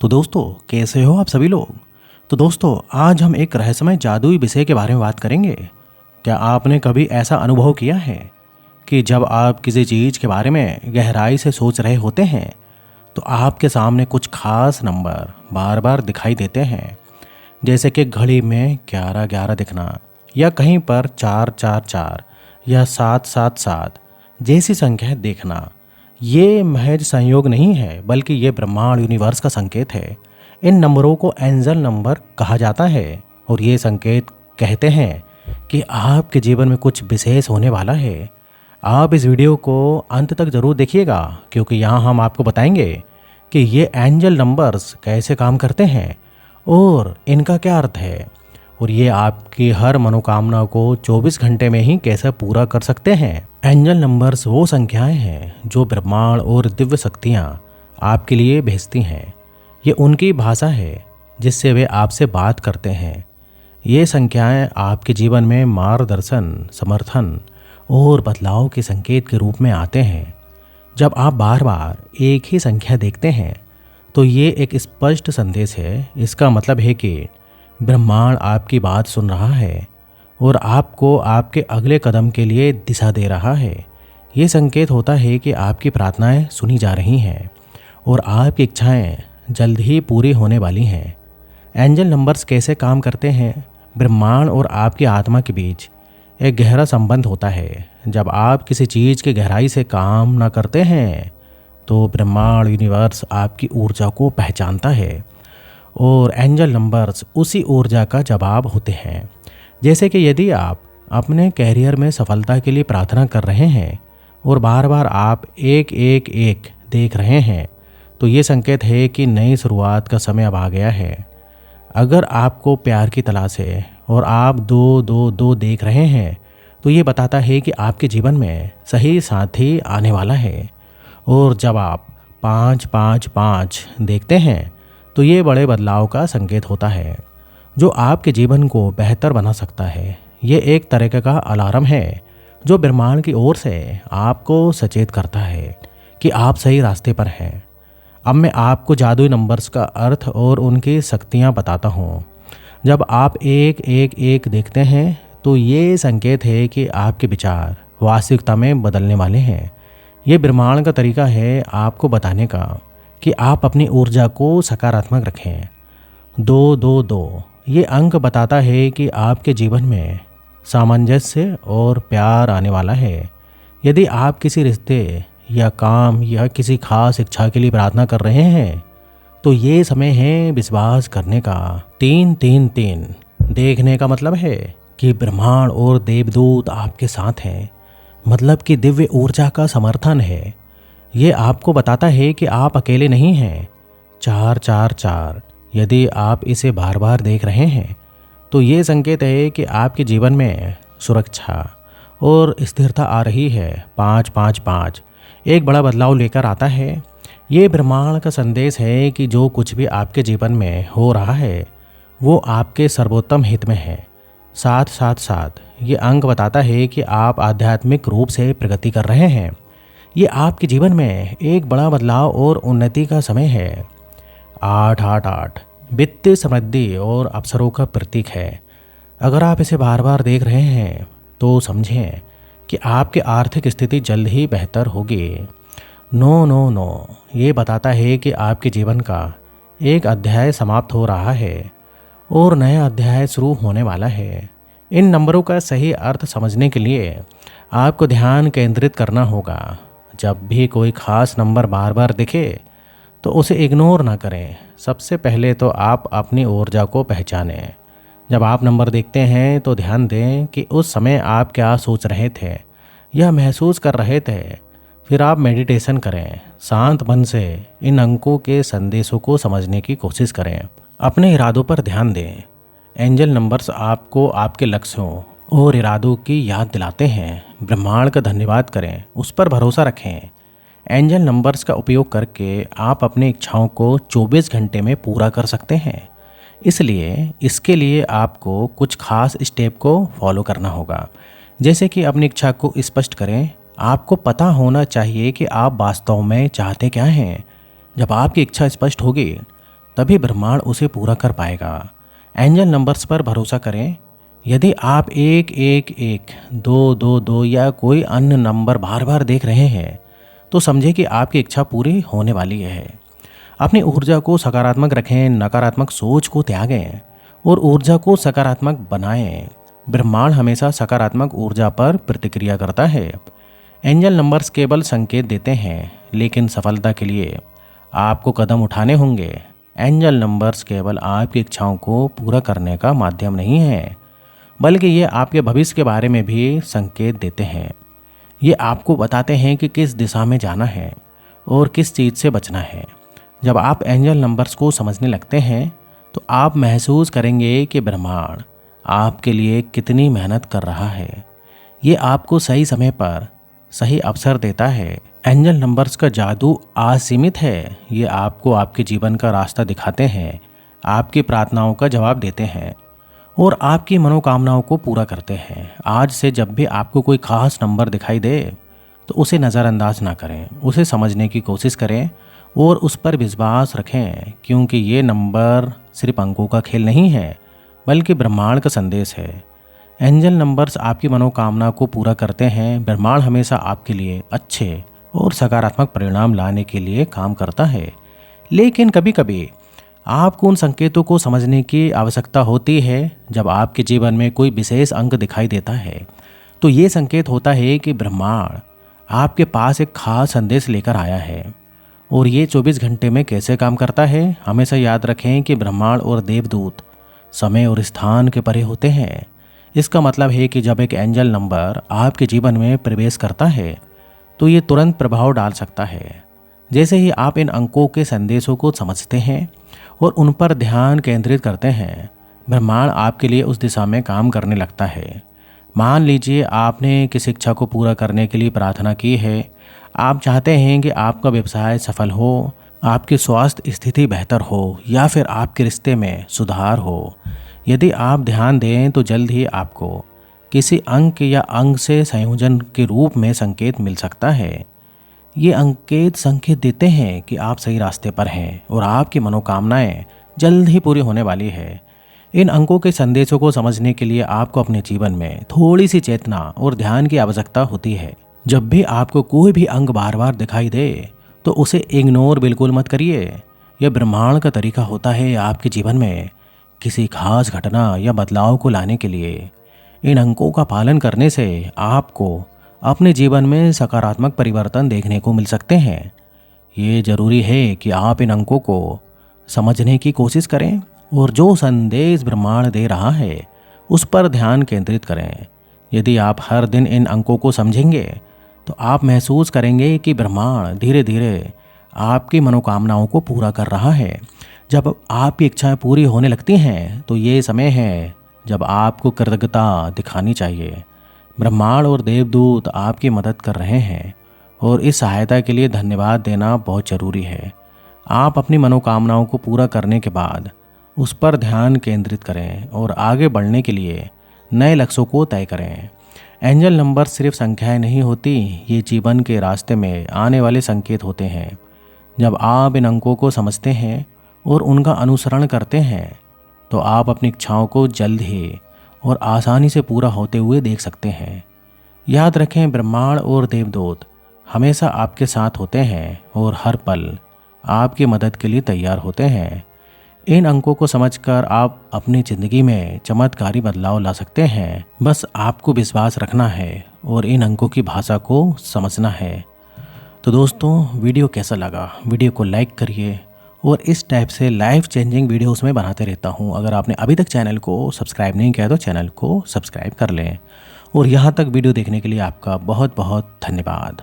तो दोस्तों, कैसे हो आप सभी लोग। तो दोस्तों, आज हम एक रहस्यमय जादुई विषय के बारे में बात करेंगे। क्या आपने कभी ऐसा अनुभव किया है कि जब आप किसी चीज़ के बारे में गहराई से सोच रहे होते हैं तो आपके सामने कुछ खास नंबर बार बार दिखाई देते हैं, जैसे कि घड़ी में 11-11 दिखना, या कहीं पर 4-4-4 या 7-7-7 जैसी संख्या देखना। ये महज संयोग नहीं है, बल्कि ये ब्रह्मांड यूनिवर्स का संकेत है। इन नंबरों को एंजल नंबर कहा जाता है और ये संकेत कहते हैं कि आपके जीवन में कुछ विशेष होने वाला है। आप इस वीडियो को अंत तक ज़रूर देखिएगा, क्योंकि यहाँ हम आपको बताएंगे कि ये एंजल नंबर्स कैसे काम करते हैं और इनका क्या अर्थ है, और ये आपकी हर मनोकामना को 24 घंटे में ही कैसे पूरा कर सकते हैं। एंजल नंबर्स वो संख्याएं हैं जो ब्रह्मांड और दिव्य शक्तियाँ आपके लिए भेजती हैं। ये उनकी भाषा है जिससे वे आपसे बात करते हैं। ये संख्याएं आपके जीवन में मार्गदर्शन, समर्थन और बदलाव के संकेत के रूप में आते हैं। जब आप बार बार एक ही संख्या देखते हैं तो ये एक स्पष्ट संदेश है। इसका मतलब है कि ब्रह्मांड आपकी बात सुन रहा है और आपको आपके अगले कदम के लिए दिशा दे रहा है। ये संकेत होता है कि आपकी प्रार्थनाएं सुनी जा रही हैं और आपकी इच्छाएं जल्द ही पूरी होने वाली हैं। एंजल नंबर्स कैसे काम करते हैं? ब्रह्मांड और आपकी आत्मा के बीच एक गहरा संबंध होता है। जब आप किसी चीज़ की गहराई से काम न करते हैं तो ब्रह्मांड यूनिवर्स आपकी ऊर्जा को पहचानता है और एंजल नंबर्स उसी ऊर्जा का जवाब होते हैं। जैसे कि यदि आप अपने कैरियर में सफलता के लिए प्रार्थना कर रहे हैं और बार बार आप 1-1-1 देख रहे हैं, तो ये संकेत है कि नई शुरुआत का समय अब आ गया है। अगर आपको प्यार की तलाश है और आप 2-2-2 देख रहे हैं, तो ये बताता है कि आपके जीवन में सही साथी आने वाला है। और जब आप 5-5-5 देखते हैं तो ये बड़े बदलाव का संकेत होता है जो आपके जीवन को बेहतर बना सकता है। ये एक तरह का अलार्म है जो ब्रह्मांड की ओर से आपको सचेत करता है कि आप सही रास्ते पर हैं। अब मैं आपको जादुई नंबर्स का अर्थ और उनकी शक्तियाँ बताता हूँ। जब आप 1-1-1 देखते हैं तो ये संकेत है कि आपके विचार वास्तविकता में बदलने वाले हैं। ये ब्रह्मांड का तरीका है आपको बताने का कि आप अपनी ऊर्जा को सकारात्मक रखें। 2-2-2 ये अंक बताता है कि आपके जीवन में सामंजस्य और प्यार आने वाला है। यदि आप किसी रिश्ते या काम या किसी खास इच्छा के लिए प्रार्थना कर रहे हैं तो ये समय है विश्वास करने का। 3-3-3 देखने का मतलब है कि ब्रह्मांड और देवदूत आपके साथ हैं, मतलब कि दिव्य ऊर्जा का समर्थन है। ये आपको बताता है कि आप अकेले नहीं हैं। 4-4-4 यदि आप इसे बार बार देख रहे हैं तो ये संकेत है कि आपके जीवन में सुरक्षा और स्थिरता आ रही है। 5-5-5 एक बड़ा बदलाव लेकर आता है। ये ब्रह्मांड का संदेश है कि जो कुछ भी आपके जीवन में हो रहा है वो आपके सर्वोत्तम हित में है। 7-7-7 ये अंक बताता है कि आप आध्यात्मिक रूप से प्रगति कर रहे हैं। ये आपके जीवन में एक बड़ा बदलाव और उन्नति का समय है। 8-8-8 वित्तीय समृद्धि और अवसरों का प्रतीक है। अगर आप इसे बार बार देख रहे हैं तो समझें कि आपकी आर्थिक स्थिति जल्द ही बेहतर होगी। 9-9-9 ये बताता है कि आपके जीवन का एक अध्याय समाप्त हो रहा है और नया अध्याय शुरू होने वाला है। इन नंबरों का सही अर्थ समझने के लिए आपको ध्यान केंद्रित करना होगा। जब भी कोई खास नंबर बार बार दिखे तो उसे इग्नोर ना करें। सबसे पहले तो आप अपनी ऊर्जा को पहचानें। जब आप नंबर देखते हैं तो ध्यान दें कि उस समय आप क्या सोच रहे थे या महसूस कर रहे थे। फिर आप मेडिटेशन करें। शांत मन से इन अंकों के संदेशों को समझने की कोशिश करें। अपने इरादों पर ध्यान दें। एंजल नंबर्स आपको आपके लक्ष्यों और इरादों की याद दिलाते हैं। ब्रह्मांड का धन्यवाद करें, उस पर भरोसा रखें। एंजल नंबर्स का उपयोग करके आप अपनी इच्छाओं को 24 घंटे में पूरा कर सकते हैं। इसलिए इसके लिए आपको कुछ खास स्टेप को फॉलो करना होगा। जैसे कि अपनी इच्छा को स्पष्ट करें। आपको पता होना चाहिए कि आप वास्तव में चाहते क्या हैं। जब आपकी इच्छा स्पष्ट होगी तभी ब्रह्मांड उसे पूरा कर पाएगा। एंजल नंबर्स पर भरोसा करें। यदि आप 111, 222 या कोई अन्य नंबर बार बार देख रहे हैं तो समझे कि आपकी इच्छा पूरी होने वाली है। अपनी ऊर्जा को सकारात्मक रखें, नकारात्मक सोच को त्यागें और ऊर्जा को सकारात्मक बनाएं। ब्रह्मांड हमेशा सकारात्मक ऊर्जा पर प्रतिक्रिया करता है। एंजल नंबर्स केवल संकेत देते हैं, लेकिन सफलता के लिए आपको कदम उठाने होंगे। एंजल नंबर्स केवल आपकी इच्छाओं को पूरा करने का माध्यम नहीं है, बल्कि ये आपके भविष्य के बारे में भी संकेत देते हैं। ये आपको बताते हैं कि किस दिशा में जाना है और किस चीज़ से बचना है। जब आप एंजल नंबर्स को समझने लगते हैं तो आप महसूस करेंगे कि ब्रह्मांड आपके लिए कितनी मेहनत कर रहा है। ये आपको सही समय पर सही अवसर देता है। एंजल नंबर्स का जादू असीमित है। ये आपको आपके जीवन का रास्ता दिखाते हैं, आपकी प्रार्थनाओं का जवाब देते हैं और आपकी मनोकामनाओं को पूरा करते हैं। आज से जब भी आपको कोई खास नंबर दिखाई दे तो उसे नज़रअंदाज ना करें, उसे समझने की कोशिश करें और उस पर विश्वास रखें, क्योंकि ये नंबर सिर्फ अंकों का खेल नहीं है, बल्कि ब्रह्मांड का संदेश है। एंजल नंबर्स आपकी मनोकामना को पूरा करते हैं। ब्रह्मांड हमेशा आपके लिए अच्छे और सकारात्मक परिणाम लाने के लिए काम करता है, लेकिन कभी कभी आपको उन संकेतों को समझने की आवश्यकता होती है। जब आपके जीवन में कोई विशेष अंक दिखाई देता है तो ये संकेत होता है कि ब्रह्मांड आपके पास एक खास संदेश लेकर आया है। और ये 24 घंटे में कैसे काम करता है, हमेशा याद रखें कि ब्रह्मांड और देवदूत समय और स्थान के परे होते हैं। इसका मतलब है कि जब एक एंजल नंबर आपके जीवन में प्रवेश करता है तो ये तुरंत प्रभाव डाल सकता है। जैसे ही आप इन अंकों के संदेशों को समझते हैं और उन पर ध्यान केंद्रित करते हैं, ब्रह्मांड आपके लिए उस दिशा में काम करने लगता है। मान लीजिए आपने किसी इच्छा को पूरा करने के लिए प्रार्थना की है। आप चाहते हैं कि आपका व्यवसाय सफल हो, आपकी स्वास्थ्य स्थिति बेहतर हो या फिर आपके रिश्ते में सुधार हो। यदि आप ध्यान दें तो जल्द ही आपको किसी अंक या अंग से संयोजन के रूप में संकेत मिल सकता है। ये संकेत देते हैं कि आप सही रास्ते पर हैं और आपकी मनोकामनाएं जल्द ही पूरी होने वाली है। इन अंकों के संदेशों को समझने के लिए आपको अपने जीवन में थोड़ी सी चेतना और ध्यान की आवश्यकता होती है। जब भी आपको कोई भी अंग बार बार दिखाई दे तो उसे इग्नोर बिल्कुल मत करिए। यह ब्रह्मांड का तरीका होता है आपके जीवन में किसी खास घटना या बदलाव को लाने के लिए। इन अंकों का पालन करने से आपको अपने जीवन में सकारात्मक परिवर्तन देखने को मिल सकते हैं। ये जरूरी है कि आप इन अंकों को समझने की कोशिश करें और जो संदेश ब्रह्मांड दे रहा है उस पर ध्यान केंद्रित करें। यदि आप हर दिन इन अंकों को समझेंगे तो आप महसूस करेंगे कि ब्रह्मांड धीरे धीरे आपकी मनोकामनाओं को पूरा कर रहा है। जब आपकी इच्छाएं पूरी होने लगती हैं तो ये समय है जब आपको कृतज्ञता दिखानी चाहिए। ब्रह्मांड और देवदूत आपकी मदद कर रहे हैं और इस सहायता के लिए धन्यवाद देना बहुत ज़रूरी है। आप अपनी मनोकामनाओं को पूरा करने के बाद उस पर ध्यान केंद्रित करें और आगे बढ़ने के लिए नए लक्ष्यों को तय करें। एंजल नंबर सिर्फ संख्याएं नहीं होती, ये जीवन के रास्ते में आने वाले संकेत होते हैं। जब आप इन अंकों को समझते हैं और उनका अनुसरण करते हैं तो आप अपनी इच्छाओं को जल्द ही और आसानी से पूरा होते हुए देख सकते हैं। याद रखें, ब्रह्मांड और देवदूत हमेशा आपके साथ होते हैं और हर पल आपकी मदद के लिए तैयार होते हैं। इन अंकों को समझकर आप अपनी ज़िंदगी में चमत्कारी बदलाव ला सकते हैं। बस आपको विश्वास रखना है और इन अंकों की भाषा को समझना है। तो दोस्तों, वीडियो कैसा लगा? वीडियो को लाइक करिए और इस टाइप से लाइफ चेंजिंग वीडियोस में बनाते रहता हूँ। अगर आपने अभी तक चैनल को सब्सक्राइब नहीं किया तो चैनल को सब्सक्राइब कर लें। और यहाँ तक वीडियो देखने के लिए आपका बहुत बहुत धन्यवाद।